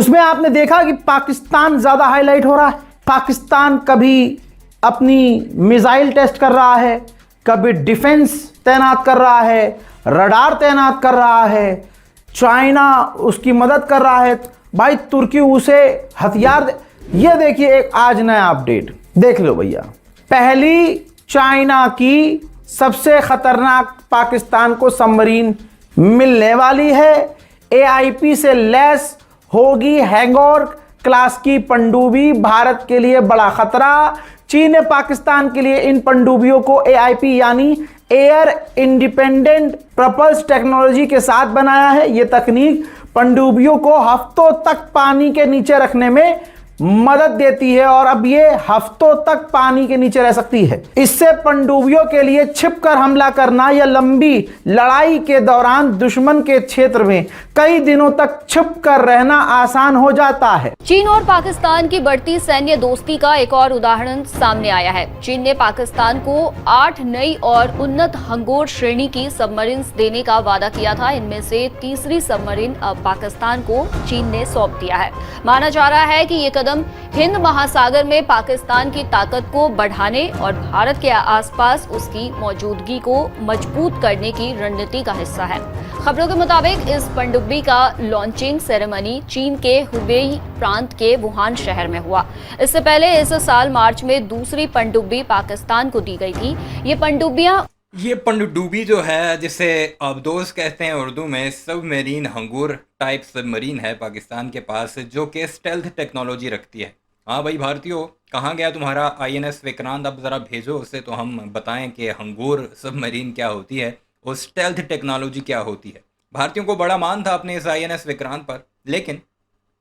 उसमें आपने देखा कि पाकिस्तान ज्यादा हाईलाइट हो रहा है। पाकिस्तान कभी अपनी मिसाइल टेस्ट कर रहा है, कभी डिफेंस तैनात कर रहा है, रडार तैनात कर रहा है, चाइना उसकी मदद कर रहा है। भाई तुर्की उसे हथियार ये देखिए एक आज नया अपडेट देख लो भैया। पहली चाइना की सबसे खतरनाक पाकिस्तान को सबमरीन मिलने वाली है। एआईपी से लेस होगी हैंगओवर क्लास की पनडुब्बी, भारत के लिए बड़ा खतरा। चीन ने पाकिस्तान के लिए इन पनडुब्बियों को एआईपी यानी एयर इंडिपेंडेंट प्रपल्स टेक्नोलॉजी के साथ बनाया है। यह तकनीक पनडुब्बियों को हफ्तों तक पानी के नीचे रखने में मदद देती है और अब ये हफ्तों तक पानी के नीचे रह सकती है। इससे पनडुब्बियों के लिए छिपकर हमला करना या लंबी लड़ाई के दौरान दुश्मन के क्षेत्र में कई दिनों तक छिपकर रहना आसान हो जाता है। चीन और पाकिस्तान की बढ़ती सैन्य दोस्ती का एक और उदाहरण सामने आया है। चीन ने पाकिस्तान को 8 नई और उन्नत हंगोर श्रेणी की सबमरीन देने का वादा किया था। इनमें से तीसरी सबमरीन अब पाकिस्तान को चीन ने सौंप दिया है। माना जा रहा है कि ये कदम हिंद महासागर में पाकिस्तान की ताकत को बढ़ाने और भारत के आसपास उसकी मौजूदगी को मजबूत करने की रणनीति का हिस्सा है। खबरों के मुताबिक इस पनडुब्बी का लॉन्चिंग सेरेमनी चीन के हुबेई प्रांत के वुहान शहर में हुआ। इससे पहले इस साल मार्च में दूसरी पनडुब्बी पाकिस्तान को दी गई थी। ये पनडुब्बी जो है, जिसे अबदोस कहते हैं उर्दू में, सबमरीन हंगूर टाइप सबमरीन है पाकिस्तान के पास, जो कि स्टेल्थ टेक्नोलॉजी रखती है। हाँ भाई भारतीयों, कहाँ गया तुम्हारा आईएनएस विक्रांत? अब ज़रा भेजो उसे तो हम बताएं कि हंगूर सबमरीन क्या होती है और स्टेल्थ टेक्नोलॉजी क्या होती है। भारतीयों को बड़ा मान था अपने इस आईएनएस विक्रांत पर, लेकिन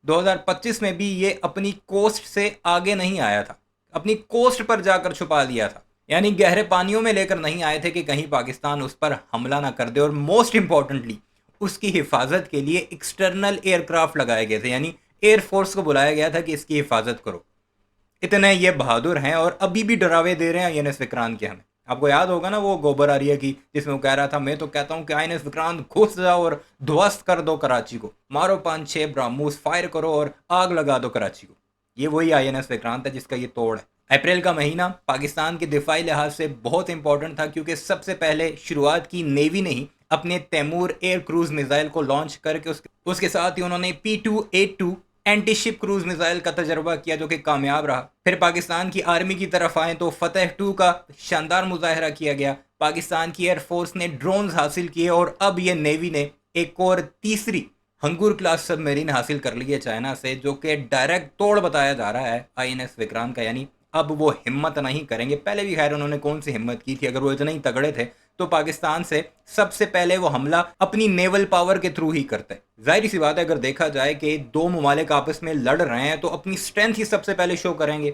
2025 में भी ये अपनी कोस्ट से आगे नहीं आया था। अपनी कोस्ट पर जाकर छुपा लिया था, यानी गहरे पानियों में लेकर नहीं आए थे कि कहीं पाकिस्तान उस पर हमला ना कर दे। और मोस्ट इम्पॉर्टेंटली उसकी हिफाजत के लिए एक्सटर्नल एयरक्राफ्ट लगाए गए थे, यानी एयरफोर्स को बुलाया गया था कि इसकी हिफाजत करो। इतने ये बहादुर हैं और अभी भी डरावे दे रहे हैं आईएनएस विक्रांत के हमें। आपको याद होगा ना वो गोबर आर्या की, जिसमें वो कह रहा था, मैं तो कहता हूँ कि आईएनएस विक्रांत घुस जाओ और ध्वस्त कर दो कराची को, मारो 5-6 ब्राह्मोस फायर करो और आग लगा दो कराची को। ये वही आईएनएस विक्रांत है जिसका ये तोड़ है। अप्रैल का महीना पाकिस्तान के दिफाई लिहाज से बहुत इंपॉर्टेंट था, क्योंकि सबसे पहले शुरुआत की नेवी ने ही अपने तैमूर एयर क्रूज मिसाइल को लॉन्च करके उसके साथ ही उन्होंने P282 anti ship cruise missile का तजर्बा किया, जो कि कामयाब रहा। फिर पाकिस्तान की आर्मी की तरफ आए तो फतेह 2 का शानदार मुजाहरा किया गया। पाकिस्तान की एयरफोर्स ने ड्रोन्स हासिल किए और अब ये नेवी ने एक और तीसरी हंगूर क्लास सबमरीन हासिल कर ली है चाइना से, जो कि डायरेक्ट तोड़ बताया जा रहा है आईएनएस विक्रांत का। यानी अब वो हिम्मत नहीं करेंगे। पहले भी खैर उन्होंने कौन सी हिम्मत की थी, अगर वो इतने ही तगड़े थे तो पाकिस्तान से सबसे पहले वो हमला अपनी नेवल पावर के थ्रू ही करते। जाहिर सी बात है, अगर देखा जाए कि दो ममालिक आपस में लड़ रहे हैं तो अपनी स्ट्रेंथ ही सबसे पहले शो करेंगे।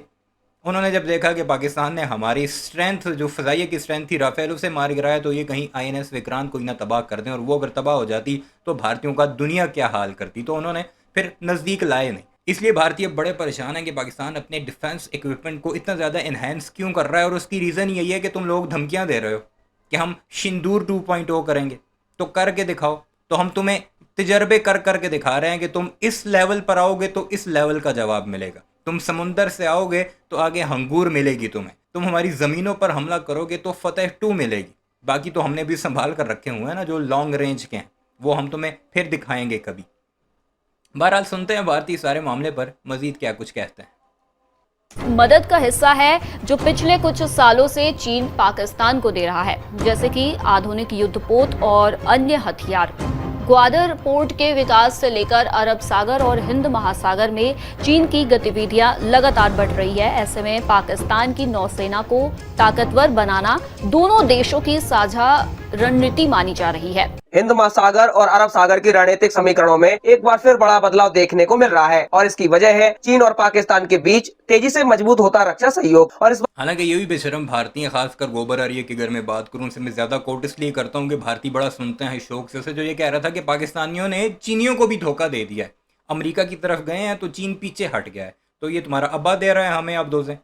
उन्होंने जब देखा कि पाकिस्तान ने हमारी स्ट्रेंथ, जो फ़ज़ाइया की स्ट्रेंथ थी, राफेल उसे मार गिराया, तो ये कहीं आईएनएस विक्रांत को ही ना तबाह कर दें, और वो अगर तबाह हो जाती तो भारतीयों का दुनिया क्या हाल करती। तो उन्होंने फिर नज़दीक लाए नहीं। इसलिए भारतीय बड़े परेशान हैं कि पाकिस्तान अपने डिफेंस इक्विपमेंट को इतना ज़्यादा इन्हेंस क्यों कर रहा है। और उसकी रीज़न यही है कि तुम लोग धमकियां दे रहे हो कि हम सिंदूर 2.0 करेंगे, तो करके दिखाओ। तो हम तुम्हें तजर्बे कर करके दिखा रहे हैं कि तुम इस लेवल पर आओगे तो इस लेवल का जवाब मिलेगा। तुम समुंदर से आओगे तो आगे हंगूर मिलेगी तुम्हें। तुम हमारी ज़मीनों पर हमला करोगे तो फतेह 2 मिलेगी। बाकी तो हमने भी संभाल कर रखे हुए हैं ना, जो लॉन्ग रेंज के हैं, वो हम तुम्हें फिर दिखाएंगे कभी। बहरहाल सुनते हैं भारतीय सारे मामले पर मजीद क्या कुछ कहते हैं। मदद का हिस्सा है जो पिछले कुछ सालों से चीन पाकिस्तान को दे रहा है, जैसे कि आधुनिक युद्धपोत और अन्य हथियार। ग्वादर पोर्ट के विकास से लेकर अरब सागर और हिंद महासागर में चीन की गतिविधियां लगातार बढ़ रही है। ऐसे में पाकिस्तान की नौसेना को ताकतवर बनाना दोनों देशों की साझा रणनीति मानी जा रही है। हिंद महासागर और अरब सागर की रणनीतिक समीकरणों में एक बार फिर बड़ा बदलाव देखने को मिल रहा है, और इसकी वजह है चीन और पाकिस्तान के बीच तेजी से मजबूत होता रक्षा सहयोग। और इस हालांकि ये भी बेशरम भारतीय, खासकर गोबर आर्य के घर में बात करूं, उनसे मैं ज्यादा कोट इसलिए करता हूं कि भारतीय बड़ा सुनते हैं शौक से। जो ये कह रहा था कि पाकिस्तानियों ने चीनियों को भी धोखा दे दिया है, अमेरिका की तरफ गए हैं तो चीन पीछे हट गया है, तो ये तुम्हारा अब्बा दे रहा है हमें अब दोजे।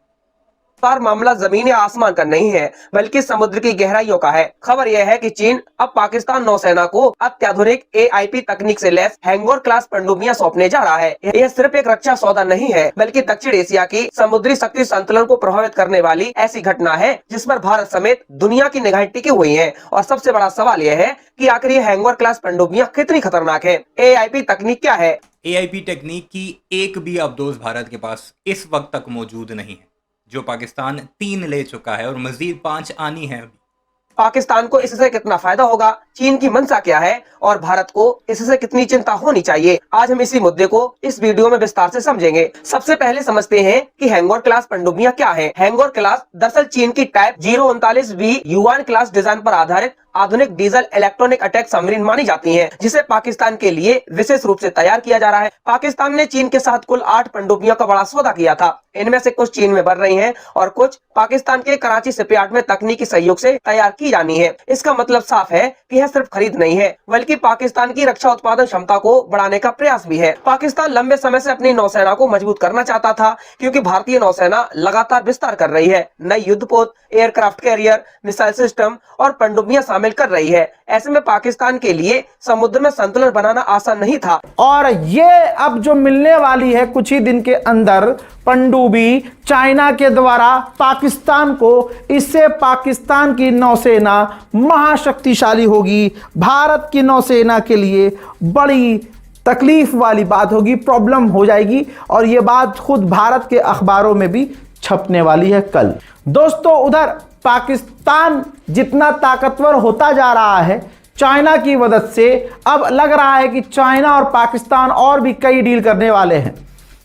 पर मामला जमीन या आसमान का नहीं है बल्कि समुद्र की गहराइयों का है। खबर यह है कि चीन अब पाकिस्तान नौसेना को अत्याधुनिक AIP तकनीक से लैस हैंगोर क्लास पनडुब्बियां सौंपने जा रहा है। यह सिर्फ एक रक्षा सौदा नहीं है बल्कि दक्षिण एशिया की समुद्री शक्ति संतुलन को प्रभावित करने वाली ऐसी घटना है जिस पर भारत समेत दुनिया की निगाहें टिकी हुई है। और सबसे बड़ा सवाल यह है कि आखिर ये हैंगोर क्लास पनडुब्बियां कितनी खतरनाक है। AIP तकनीक क्या है? AIP टेक्निक की एक भी अवदोज भारत के पास इस वक्त तक मौजूद नहीं है, जो पाकिस्तान 3 ले चुका है और मजीद 5 आनी है। पाकिस्तान को इससे कितना फायदा होगा, चीन की मंशा क्या है और भारत को इससे कितनी चिंता होनी चाहिए, आज हम इसी मुद्दे को इस वीडियो में विस्तार से समझेंगे। सबसे पहले समझते हैं कि हैंगोर क्लास पनडुब्बियां क्या है। हैंगोर क्लास दरअसल चीन की type 039B yuan class design पर आधारित आधुनिक डीजल इलेक्ट्रॉनिक अटैक सबमरीन मानी जाती हैं, जिसे पाकिस्तान के लिए विशेष रूप से तैयार किया जा रहा है। पाकिस्तान ने चीन के साथ कुल 8 पनडुब्बियों का बड़ा सौदा किया था। इनमें से कुछ चीन में बन रही हैं और कुछ पाकिस्तान के कराची शिपयार्ड में तकनीकी सहयोग से तैयार की जानी है। इसका मतलब साफ है कि यह सिर्फ खरीद नहीं है बल्कि पाकिस्तान की रक्षा उत्पादन क्षमता को बढ़ाने का प्रयास भी है। पाकिस्तान लंबे समय से अपनी नौसेना को मजबूत करना चाहता था, क्योंकि भारतीय नौसेना लगातार विस्तार कर रही है, नई युद्धपोत, एयरक्राफ्ट कैरियर, मिसाइल सिस्टम और पनडुब्बियां शामिल कर रही है। ऐसे में पाकिस्तान के लिए समुद्र में संतुलन बनाना आसान नहीं था। और ये अब जो मिलने वाली है कुछ ही दिन के अंदर पनडुब्बी चाइना के द्वारा पाकिस्तान को, इससे पाकिस्तान की नौसेना महाशक्तिशाली होगी। भारत की नौसेना के लिए बड़ी तकलीफ वाली बात होगी, प्रॉब्लम हो जाएगी और ये बात खुद भारत के अखबारों में भी छपने वाली है कल। दोस्तों, उधर पाकिस्तान जितना ताकतवर होता जा रहा है चाइना की मदद से, अब लग रहा है कि चाइना और पाकिस्तान और भी कई डील करने वाले हैं।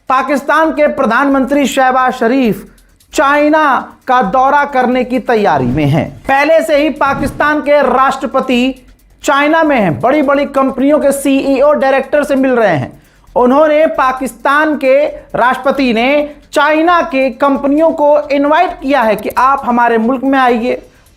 पाकिस्तान के प्रधानमंत्री शहबाज शरीफ चाइना का दौरा करने की तैयारी में हैं। पहले से ही पाकिस्तान के राष्ट्रपति चाइना में हैं, बड़ी बड़ी कंपनियों के CEO डायरेक्टर से मिल रहे हैं। उन्होंने पाकिस्तान के राष्ट्रपति ने चाइना के कंपनियों को इनवाइट किया है कि आप हमारे मुल्क में आइए,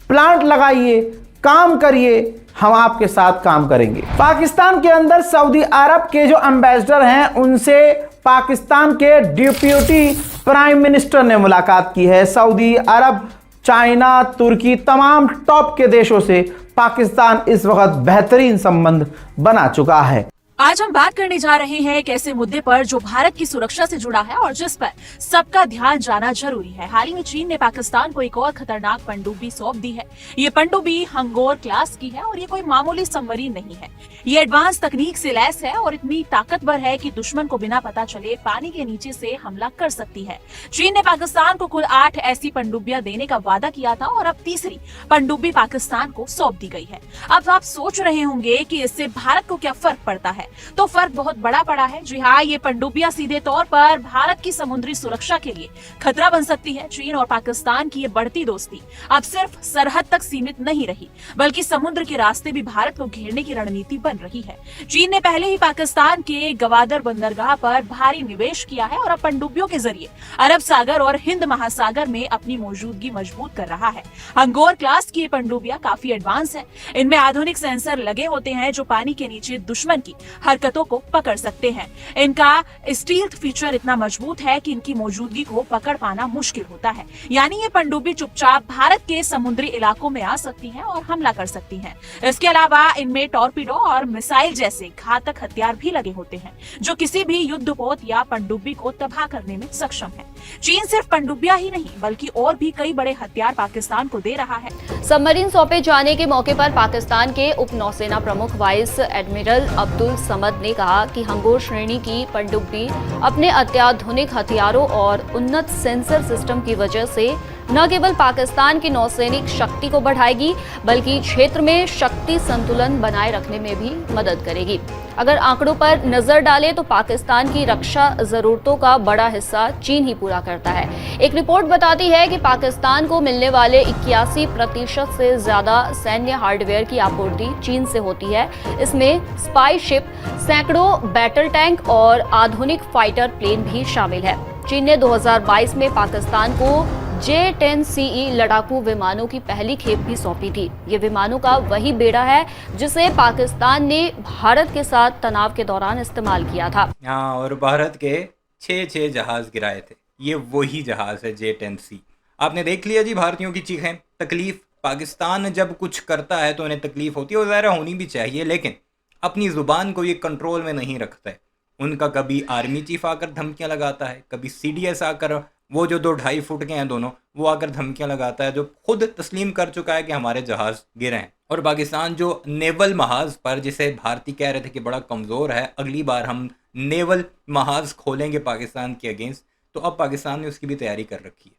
प्लांट लगाइए, काम करिए, हम आपके साथ काम करेंगे। पाकिस्तान के अंदर सऊदी अरब के जो एम्बेसडर हैं उनसे पाकिस्तान के डिप्यूटी प्राइम मिनिस्टर ने मुलाकात की है। सऊदी अरब, चाइना, तुर्की, तमाम टॉप के देशों से पाकिस्तान इस वक्त बेहतरीन संबंध बना चुका है। आज हम बात करने जा रहे हैं एक ऐसे मुद्दे पर जो भारत की सुरक्षा से जुड़ा है और जिस पर सबका ध्यान जाना जरूरी है। हाल ही में चीन ने पाकिस्तान को एक और खतरनाक पनडुब्बी सौंप दी है। ये पनडुब्बी हैंगोर क्लास की है और ये कोई मामूली सबमरीन नहीं है। ये एडवांस तकनीक से लैस है और इतनी ताकतवर है कि दुश्मन को बिना पता चले पानी के नीचे से हमला कर सकती है। चीन ने पाकिस्तान को कुल 8 ऐसी पनडुब्बियां देने का वादा किया था और अब तीसरी पनडुब्बी पाकिस्तान को सौंप दी गई है। अब आप सोच रहे होंगे कि इससे भारत को क्या फर्क पड़ता है, तो फर्क बहुत बड़ा पड़ा है। जी हाँ, ये पनडुब्बियां सीधे तौर पर भारत की समुद्री सुरक्षा के लिए खतरा बन सकती है। चीन और पाकिस्तान की ये बढ़ती दोस्ती अब सिर्फ सरहद तक सीमित नहीं रही, बल्कि समुद्र के रास्ते भी भारत को घेरने की रणनीति बन रही है। चीन ने पहले ही पाकिस्तान के गवादर बंदरगाह पर भारी निवेश किया है और अब पनडुब्बियों के जरिए अरब सागर और हिंद महासागर में अपनी मौजूदगी मजबूत कर रहा है। हैंगोर क्लास की ये पनडुब्बियां काफी एडवांस है। इनमें आधुनिक सेंसर लगे होते हैं जो पानी के नीचे दुश्मन की हरकतों को पकड़ सकते हैं। इनका स्टील्थ फीचर इतना मजबूत है कि इनकी मौजूदगी को पकड़ पाना मुश्किल होता है। यानी ये पनडुब्बी चुपचाप भारत के समुद्री इलाकों में आ सकती हैं और हमला कर सकती हैं। इसके अलावा इनमें टॉर्पीडो और मिसाइल जैसे घातक हथियार भी लगे होते हैं जो किसी भी युद्धपोत या पनडुब्बी को तबाह करने में सक्षम है। चीन सिर्फ पनडुब्बियां ही नहीं बल्कि और भी कई बड़े हथियार पाकिस्तान को दे रहा है। सबमरीन सौंपे जाने के मौके पर पाकिस्तान के उप नौसेना प्रमुख वाइस एडमिरल अब्दुल समद ने कहा कि हैंगोर श्रेणी की पनडुब्बी अपने अत्याधुनिक हथियारों और उन्नत सेंसर सिस्टम की वजह से न केवल पाकिस्तान की नौसैनिक शक्ति को बढ़ाएगी बल्कि क्षेत्र में शक्ति संतुलन बनाए रखने में भी मदद करेगी। अगर आंकड़ों पर नजर डालें तो पाकिस्तान की रक्षा जरूरतों का बड़ा हिस्सा चीन ही पूरा करता है। एक रिपोर्ट बताती है कि पाकिस्तान को मिलने वाले 81% से ज्यादा सैन्य हार्डवेयर की आपूर्ति चीन से होती है। इसमें स्पाई शिप, सैकड़ों बैटल टैंक और आधुनिक फाइटर प्लेन भी शामिल है। चीन ने 2022 में पाकिस्तान को J-10CE लड़ाकू विमानों की पहली खेप भी सौंपी थी। ये विमानों का वही बेड़ा है जिसे पाकिस्तान ने भारत के साथ तनाव के दौरान इस्तेमाल किया था। हाँ, और भारत के 6 जहाज गिराए थे। ये वही जहाज है J-10C। आपने देख लिया जी भारतीयों की चीखें, तकलीफ। पाकिस्तान जब कुछ करता है तो उन्हें तकलीफ होती है, और ज़ाहिर होनी भी चाहिए, लेकिन अपनी ज़ुबान को ये कंट्रोल में नहीं रखता है। उनका कभी आर्मी चीफ आकर धमकियां लगाता है, कभी CDS आकर, वो जो 2-2.5 फुट के हैं दोनों, वो आकर धमकियां लगाता है, जो खुद तस्लीम कर चुका है कि हमारे जहाज़ गिरे हैं। और पाकिस्तान जो नेवल महाज पर, जिसे भारतीय कह रहे थे कि बड़ा कमज़ोर है, अगली बार हम नेवल महाज खोलेंगे पाकिस्तान के अगेंस्ट, तो अब पाकिस्तान ने उसकी भी तैयारी कर रखी है।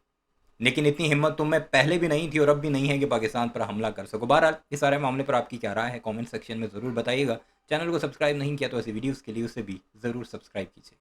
लेकिन इतनी हिम्मत तुम में पहले भी नहीं थी और अब भी नहीं है कि पाकिस्तान पर हमला कर सको। बहरहाल इस सारे मामले पर आपकी क्या राय है, कमेंट सेक्शन में ज़रूर बताइएगा। चैनल को सब्सक्राइब नहीं किया तो ऐसे वीडियोस के लिए उसे भी ज़रूर सब्सक्राइब कीजिए।